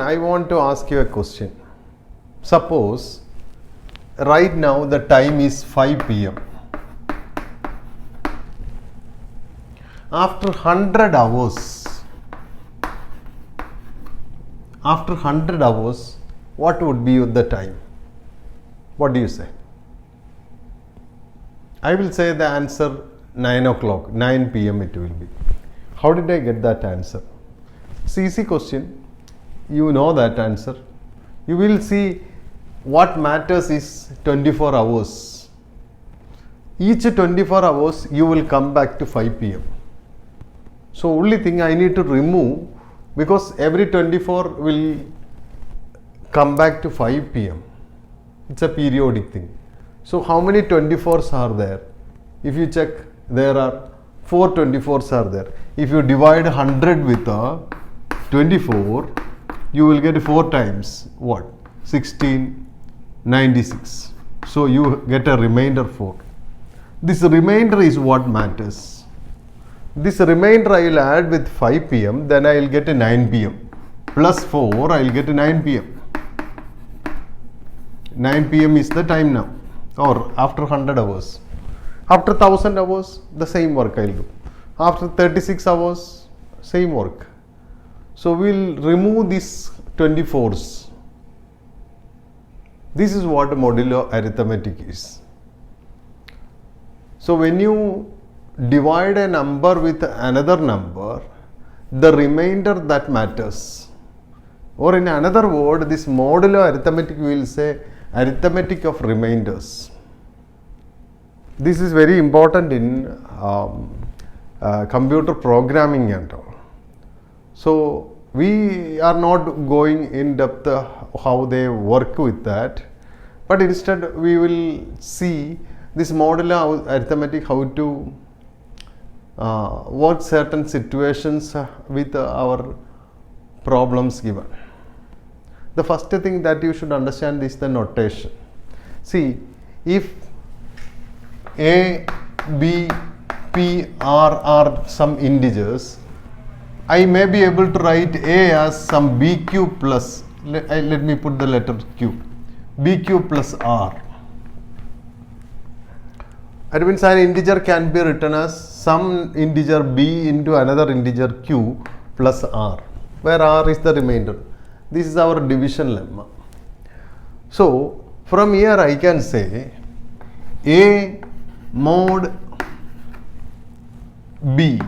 I want to ask you a question. Suppose right now the time is 5 p.m. After 100 hours, what would be the time? What do you say? I will say the answer 9 o'clock, 9 p.m. it will be. How did I get that answer? It's easy question. You know that answer. You will see what matters is 24 hours. Each 24 hours you will come back to 5 p.m. So only thing I need to remove, because every 24 will come back to 5 p.m. It's a periodic thing. So how many 24s are there? If you check, there are 4 24s are there. If you divide 100 with 24, you will get 4 times what? 1696. So you get a remainder 4. This remainder is what matters. This remainder I will add with 5 p.m. Then I will get a 9 p.m. Plus 4 I will get a 9 p.m. 9 p.m. is the time now, or after 100 hours. After 1000 hours, the same work I will do. After 36 hours, same work. So we will remove these 24s. This is what modulo arithmetic is. So when you divide a number with another number, the remainder that matters. Or in another word, this modulo arithmetic we will say arithmetic of remainders. This is very important in computer programming and all. So we are not going in depth how they work with that, but instead we will see this modulo arithmetic, how to work certain situations with our problems given. The first thing that you should understand is the notation. See, if A, B, P, R are some integers, I may be able to write A as some BQ plus, let me put the letter Q, BQ plus R. That means an integer can be written as some integer B into another integer Q plus R, where R is the remainder. This is our division lemma. So from here I can say A mod B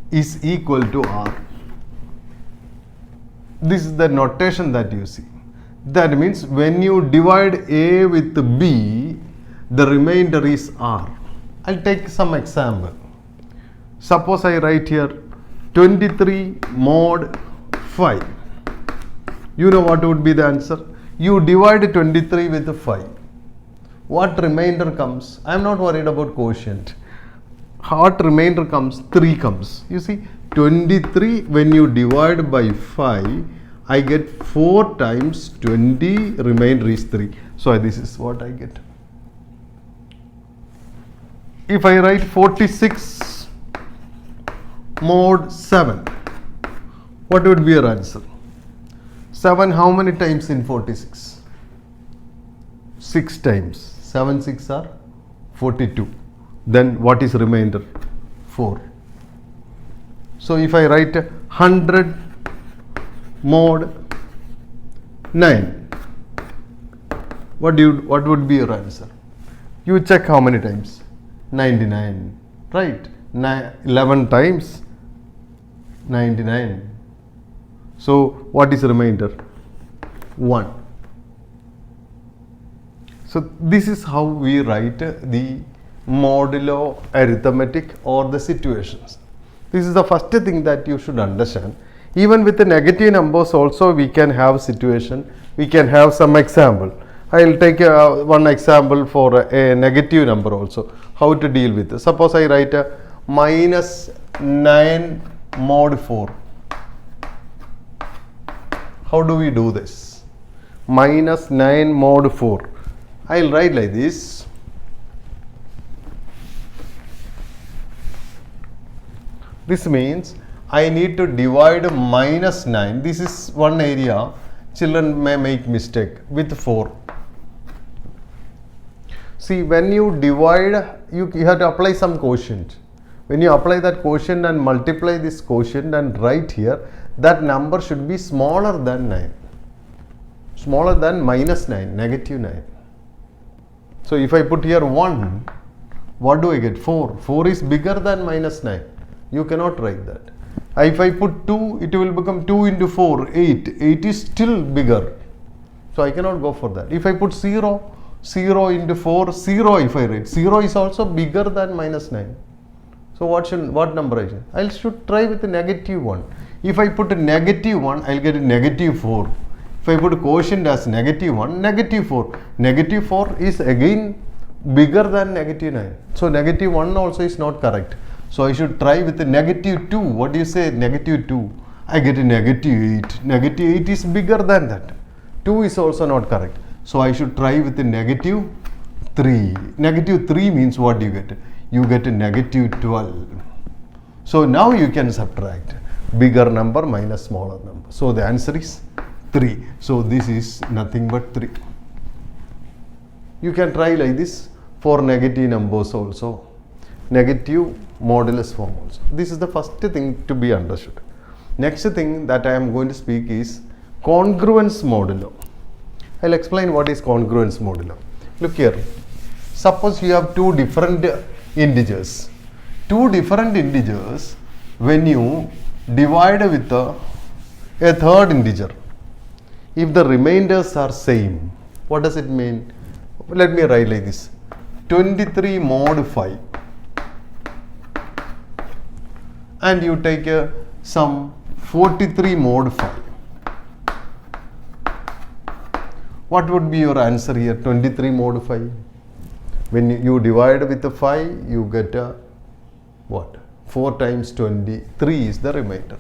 is equal to R. This is the notation that you see. That means when you divide A with B, the remainder is R. I'll take some example. Suppose I write here 23 mod 5. You know what would be the answer? You divide 23 with 5. What remainder comes? I am not worried about quotient. What remainder comes? 3 comes. You see, 23 when you divide by 5, I get 4 times 20, remainder is 3. So this is what I get. If I write 46 mod 7, what would be your answer? 7 how many times in 46? 6 times. 7 6 are 42. Then what is remainder? 4. So if I write 100 mod 9, what would be your answer? You check how many times? 99, right? 11 times 99. So what is remainder? 1. So this is how we write the modulo arithmetic or the situations. This is the first thing that you should understand. Even with the negative numbers also we can have situation. We can have some example. I will take one example for a negative number also. How to deal with it. Suppose I write a minus 9 mod 4. How do we do this? Minus 9 mod 4. I will write like this. This means I need to divide minus 9. This is one area children may make mistake with 4. See, when you divide, you have to apply some quotient. When you apply that quotient and multiply this quotient and write here, that number should be smaller than 9. Smaller than minus 9, negative 9. So if I put here 1, what do I get? 4. 4 is bigger than minus 9. You cannot write that. If I put 2, it will become 2 into 4, 8. 8 is still bigger. So I cannot go for that. If I put 0, 0 into 4, 0 if I write. 0 is also bigger than minus 9. So what number I should? I should try with the negative 1. If I put a negative 1, I will get a negative 4. If I put a quotient as negative 1, negative 4. Negative 4 is again bigger than negative 9. So negative 1 also is not correct. So I should try with the negative 2. What do you say? Negative 2. I get a negative 8. Negative 8 is bigger than that. 2 is also not correct. So I should try with the negative 3. Negative 3 means what do you get? You get a negative 12. So now you can subtract bigger number minus smaller number. So the answer is 3. So this is nothing but 3. You can try like this for negative numbers also. Negative modulus form also. This is the first thing to be understood. Next thing that I am going to speak is congruence modulo. I will explain what is congruence modulo. Look here. Suppose you have two different integers. Two different integers, when you divide with a third integer, if the remainders are same, what does it mean? Let me write like this. 23 mod 5. And you take some 43 mod 5. What would be your answer here? 23 mod 5. When you divide with the 5, you get a what? 4 times 20. 3 is the remainder.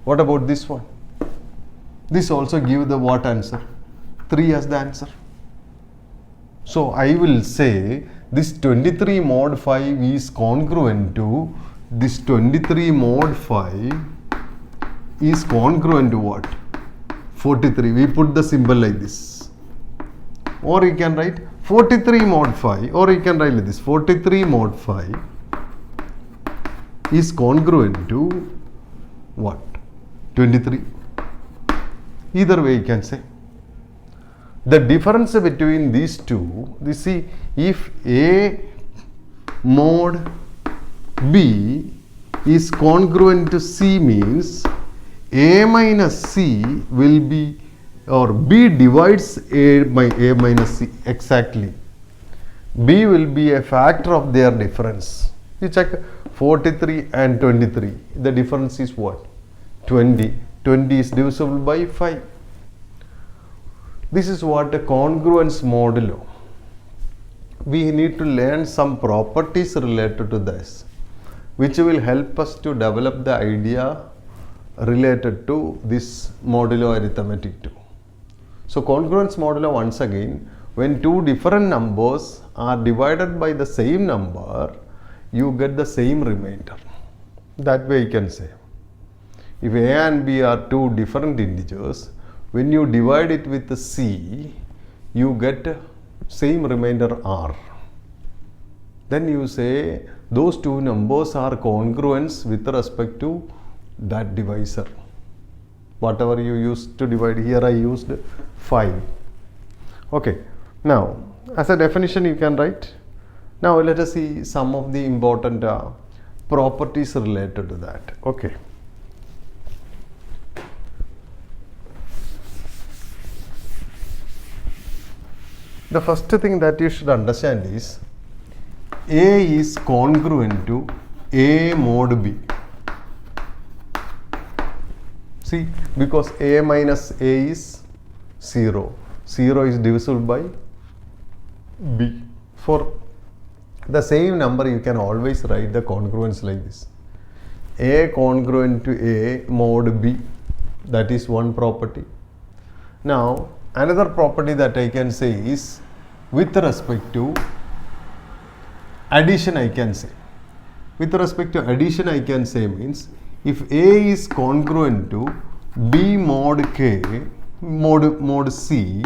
What about this one? This also give the what answer? 3 as the answer. So I will say this 23 mod 5 is congruent to this 23 mod 5 is congruent to what? 43. We put the symbol like this. Or you can write 43 mod 5, or you can write like this. 43 mod 5 is congruent to what? 23. Either way you can say. The difference between these two, you see, if A mod B is congruent to C means A minus C will be, or B divides A minus C exactly. B will be a factor of their difference. You check 43 and 23. The difference is what? 20. 20 is divisible by 5. This is what a congruence modulo. We need to learn some properties related to this, which will help us to develop the idea related to this modulo arithmetic too. So congruence modulo, once again, when two different numbers are divided by the same number, you get the same remainder. That way you can say. If A and B are two different integers, when you divide it with the C, you get same remainder R. Then you say those two numbers are congruent with respect to that divisor. Whatever you used to divide, here I used 5. Okay. Now, as a definition you can write. Now let us see some of the important properties related to that. Okay. The first thing that you should understand is A is congruent to A mod B. See, because A minus A is 0. 0 is divisible by B. For the same number, you can always write the congruence like this. A congruent to A mod B. That is one property. Now, another property that I can say is with respect to addition, I can say with respect to addition I can say means if A is congruent to B mod K mod C,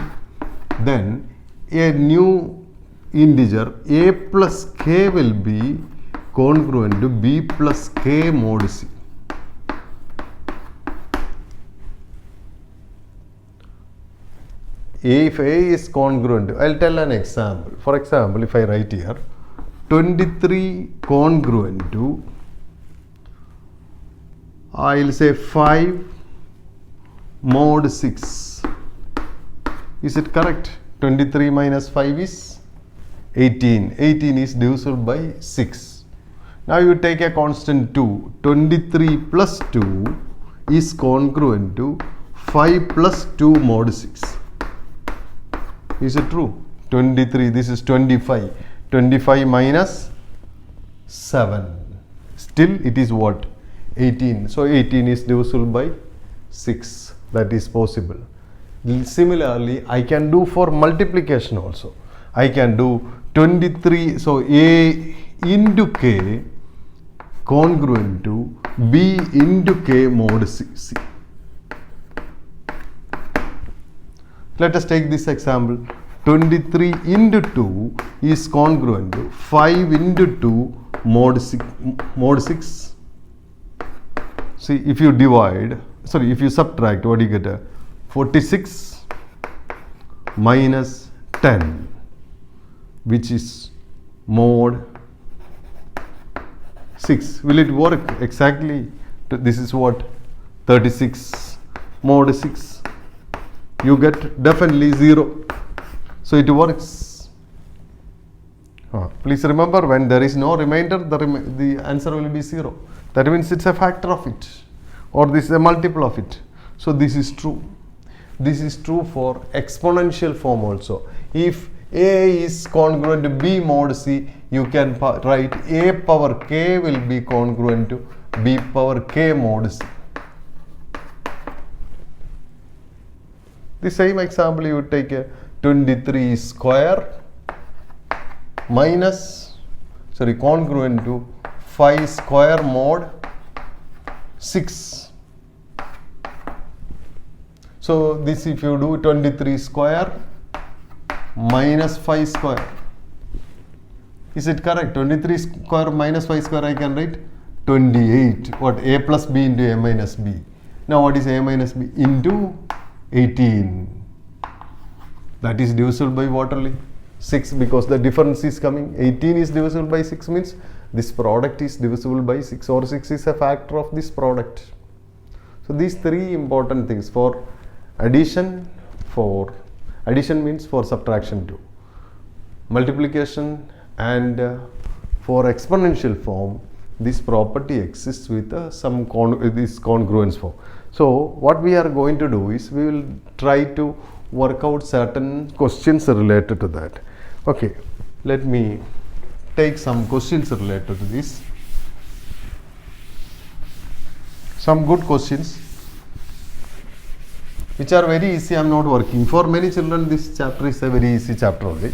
then a new integer A plus K will be congruent to B plus K mod C. If A is congruent, I'll tell an example. For example, if I write here 23 congruent to, I'll say 5 mod 6. Is it correct? 23 minus 5 is 18. 18 is divisible by 6. Now you take a constant 2. 23 plus 2 is congruent to 5 plus 2 mod 6. Is it true? 23, this is 25. 25 minus 7. Still it is what? 18. So 18 is divisible by 6. That is possible. Similarly, I can do for multiplication also. I can do 23. So A into K congruent to B into K mod C. Let us take this example. 23 into 2 is congruent to 5 into 2 mod 6. See, if you divide, sorry, if you subtract, what do you get? 46 minus 10, which is mod 6. Will it work exactly? This is what? 36 mod 6. You get definitely 0. So it works. Please remember, when there is no remainder, the answer will be 0. That means it's a factor of it, or this is a multiple of it. So this is true. This is true for exponential form also. If A is congruent to B mod C, you can write A power K will be congruent to B power K mod C. The same example, you would take a 23 square congruent to 5 square mod 6. So this, if you do 23 square minus 5 square, is it correct? 23 square minus 5 square, I can write 28. What? A plus B into A minus B. Now what is A minus B? Into 18. That is divisible by what only? 6, because the difference is coming. 18 is divisible by 6 means this product is divisible by 6, or 6 is a factor of this product. So these three important things for addition means for subtraction too. Multiplication and for exponential form, this property exists with this congruence form. So what we are going to do is we will try to work out certain questions related to that. Okay, let me take some questions related to this. Some good questions which are very easy. I am not working. For many children this chapter is a very easy chapter only.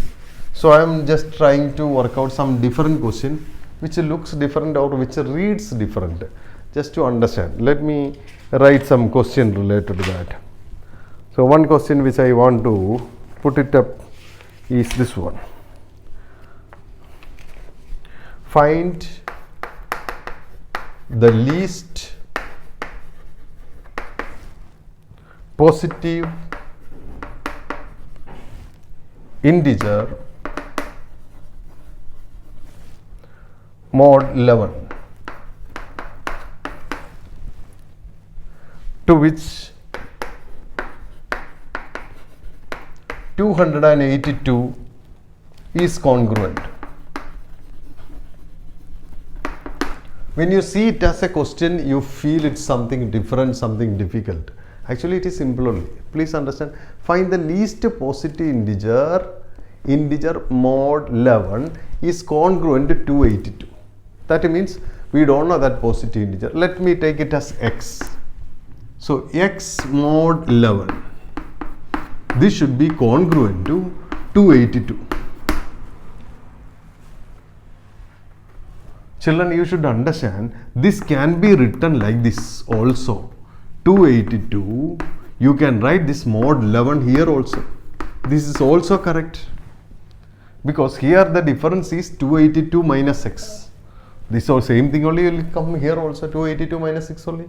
So I am just trying to work out some different question which looks different or which reads different, just to understand. Let me write some question related to that. So one question which I want to put it up is this one. Find the least positive integer mod 11 to which 282 is congruent. When you see it as a question, you feel it's something different, something difficult. Actually, it is simple only. Please understand. Find the least positive integer mod 11 is congruent to 282. That means we don't know that positive integer. Let me take it as x. So x mod 11. This should be congruent to 282. Children, you should understand this can be written like this also. 282, you can write this mod 11 here also. This is also correct. Because here the difference is 282 minus x. This or same thing only will come here also, 282 minus 6 only.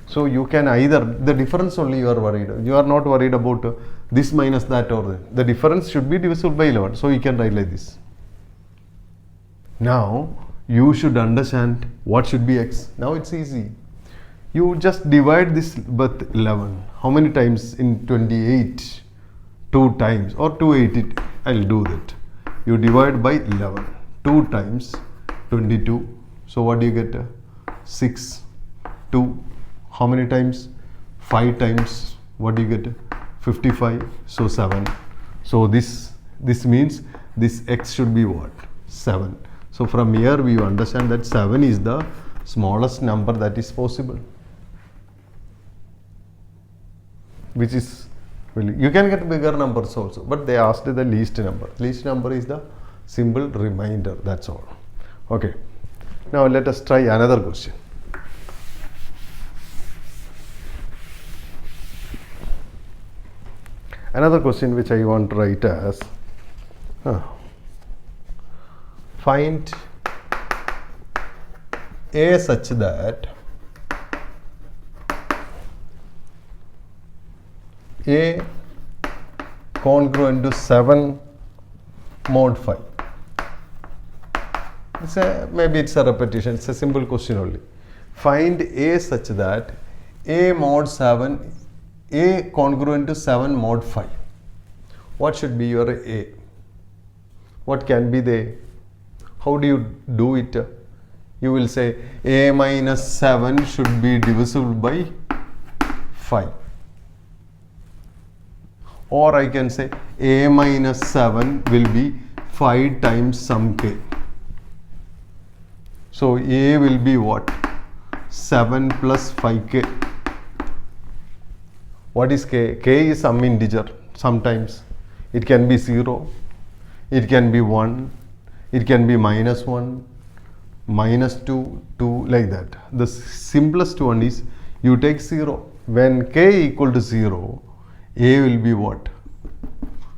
So you can either, the difference only you are worried. You are not worried about this minus that or that. The difference should be divisible by 11. So you can write like this. Now you should understand what should be x. Now it's easy. You just divide this with 11. How many times in 28? 2 times or 280. I'll do that. You divide by 11. 2 times 22. So what do you get? 6. 2. How many times? 5 times. What do you get? 55. So 7. So this means this x should be what? 7. So from here we understand that 7 is the smallest number that is possible. Which is, well, you can get bigger numbers also, but they asked the least number. Least number is the simple remainder, that's all. Okay. Now let us try another question. Another question which I want to write as find a such that a congruent to 7 mod 5. Maybe it's a repetition, it's a simple question only. Find a such that a mod 7, a congruent to 7 mod 5. What should be your a? What can be the? How do you do it? You will say a minus 7 should be divisible by 5. Or I can say a minus 7 will be 5 times some k. So a will be what? 7 plus 5k. What is k? K is some integer. Sometimes it can be 0, it can be 1, it can be minus 1, minus 2, 2, like that. The simplest one is you take 0. When k equal to 0, a will be what?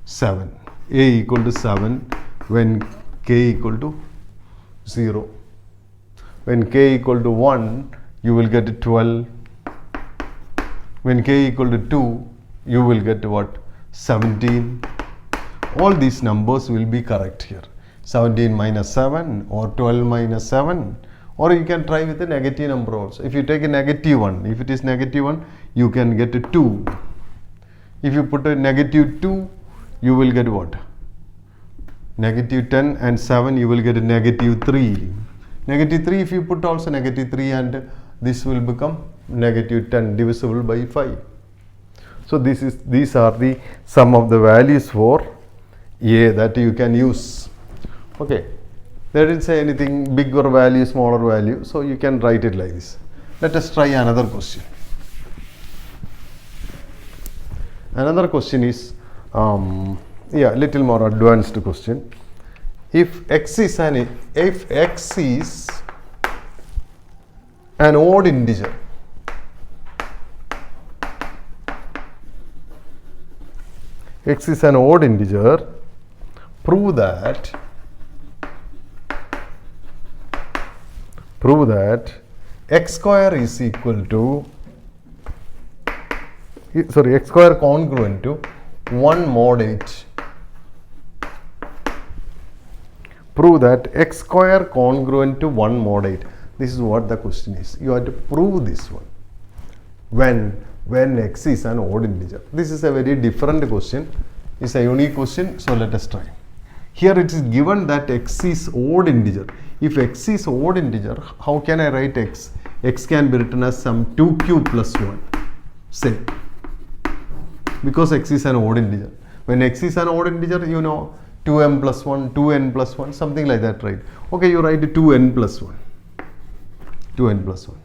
7. A equal to 7 when k equal to 0. When k equal to 1, you will get 12. When k equal to 2, you will get what? 17. All these numbers will be correct here. 17 minus 7 or 12 minus 7, or you can try with a negative number also. If you take a negative 1, if it is negative 1, you can get a 2. If you put a negative 2, you will get what? Negative 10 and 7, you will get a negative 3. Negative 3, if you put also negative 3, and this will become negative 10 divisible by 5. So these are the sum of the values for a that you can use. Okay, they didn't say anything bigger value, smaller value, so you can write it like this. Let us try another question. Another question is little more advanced question. If x is an odd integer, x is an odd integer, prove that x square is equal to x square congruent to 1 mod 8. Prove that x square congruent to 1 mod 8. This is what the question is. You have to prove this one. When x is an odd integer. This is a very different question. It's a unique question. So let us try. Here it is given that x is odd integer. If x is odd integer, how can I write x? X can be written as some 2q plus 1. Say. Because x is an odd integer. When x is an odd integer, you know 2m plus 1, 2n plus 1, something like that, right? Okay, you write 2n plus 1. 2n plus 1.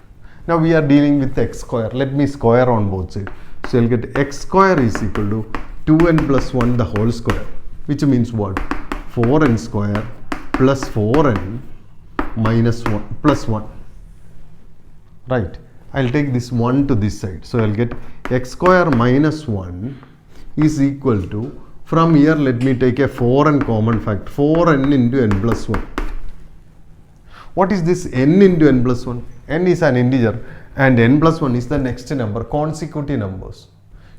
Now we are dealing with x square. Let me square on both sides. So you'll get x square is equal to 2n plus 1 the whole square. Which means what? 4n square plus 4n minus 1 plus 1. Right. I'll take this 1 to this side. So I'll get x square minus 1 is equal to, from here let me take a 4n common factor, 4n into n plus 1. What is this n into n plus 1? N is an integer and n plus 1 is the next number, consecutive numbers.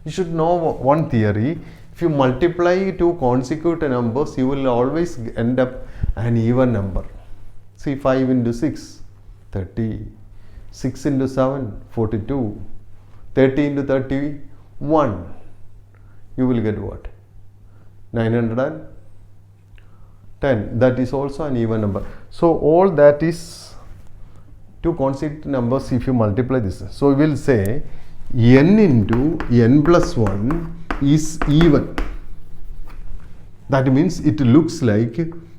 You should know one theory. If you multiply two consecutive numbers, you will always end up an even number. See, 5 into 6, 30. 6 into 7, 42. 30 into 31. You will get what? 910. That is also an even number. So all that is two consecutive numbers if you multiply this. So we will say n into n plus 1 is even. That means it looks like,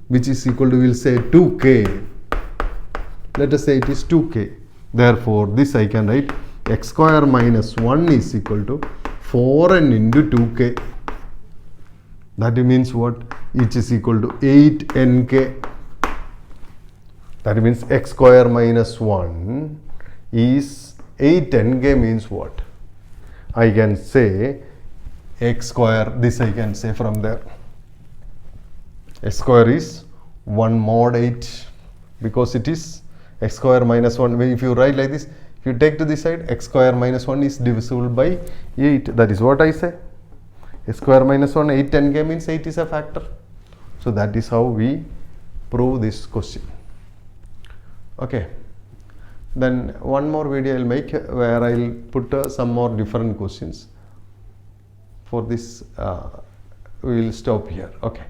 which is equal to, we will say 2k. Let us say it is 2k. Therefore, this I can write x square minus 1 is equal to 4n into 2k. That means what? It is equal to 8nk. That means x square minus 1 is 8nk means what? I can say x square, this I can say from there. X square is 1 mod 8 because it is x square minus 1. If you write like this, if you take to this side, x square minus 1 is divisible by 8. That is what I say. X square minus 1, 8nk means 8 is a factor. So that is how we prove this question. Okay. Then one more video I will make where I will put some more different questions. For this, we will stop here. Okay.